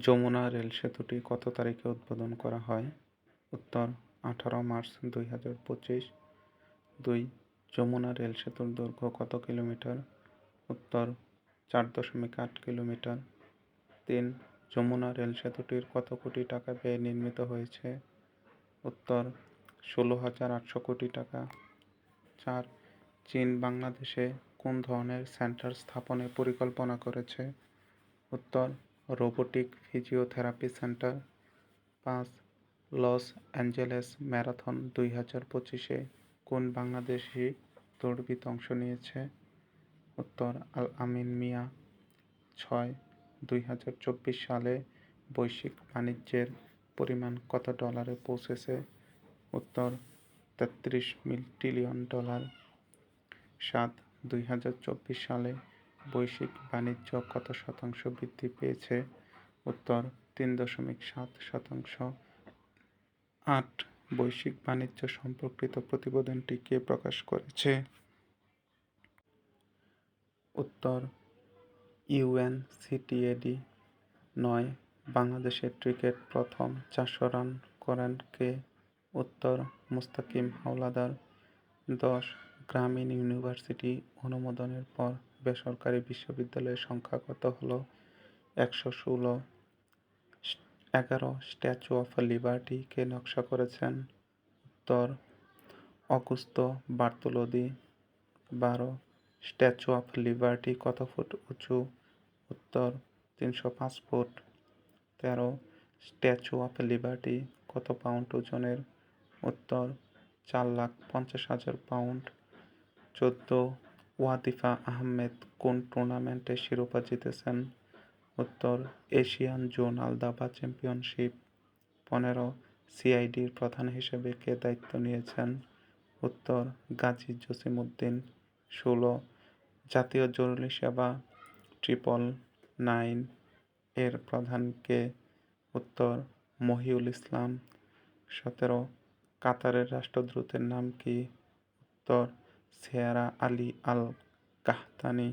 Jamuna rail সেতুটি কত তারিখে উদ্বোধন করা হয়? উত্তর 18 মার্চ 2025। 2. যমুনা রেল সেতুর দৈর্ঘ্য কত কিলোমিটার? উত্তর 4.8 কিলোমিটার। 3. যমুনা রেল সেতুটির কত কোটি টাকা ব্যয়ে নির্মিত হয়েছে? উত্তর 16,800 কোটি টাকা। 4. চীন বাংলাদেশে কোন ধরনের সেন্টার স্থাপনের পরিকল্পনা করেছে? উত্তর robotic physiotherapy centre. 5. Los Angeles marathon 2025-এ কোন বাংলাদেশি দৌড়বিদ অংশ নিয়েছে? উত্তর আল আমিন মিয়া। 6. 2024 সালে বৈশ্বিক বাণিজ্যের পরিমাণ কত ডলারে পৌঁছেছে? উত্তর 33 ট্রিলিয়ন ডলার। 7. 2024 সালে বৈশ্বিক বাণিজ্য কত শতাংশ বৃদ্ধি পেয়েছে? উত্তর 3.7%। 8. বৈশ্বিক বাণিজ্য সম্পর্কিত প্রতিবেদনটি কে প্রকাশ করেছে? উত্তর ইউএনসিটিএডি। 9. বাংলাদেশের ক্রিকেট প্রথম 400 রান করেন কে? উত্তর মুস্তাকিম হাওলাদার। 10. গ্রামীণ ইউনিভার্সিটি অনুমোদনের পর বেসরকারি বিশ্ববিদ্যালয়ের সংখ্যা কত হলো? 116। 11. স্ট্যাচু অফ লিবার্টি কে নকশা করেছেন? উত্তর অগুস্তো বার্তোলোদি। 12. স্ট্যাচু অফ লিবার্টি কত ফুট উঁচু? উত্তর 305 ফুট। 13. স্ট্যাচু অফ লিবার্টি কত পাউন্ড ওজনের? উত্তর 4,50,000 পাউন্ড। 14. ওয়াদিফা আহমেদ কোন টুর্নামেন্টে শিরোপা জিতেছেন? উত্তর এশিয়ান জোনাল দাবা চ্যাম্পিয়নশিপ। 15. সিআইডির প্রধান হিসেবে কে দায়িত্ব নিয়েছেন? উত্তর গাজী জসিমউদ্দিন। 16. জাতীয় জরুরি সেবা 999 এর প্রধান কে? উত্তর মহিউল ইসলাম। 17. কাতারের রাষ্ট্রদূতের নাম কি? উত্তর সেয়ারা আলী আল কাহতানি।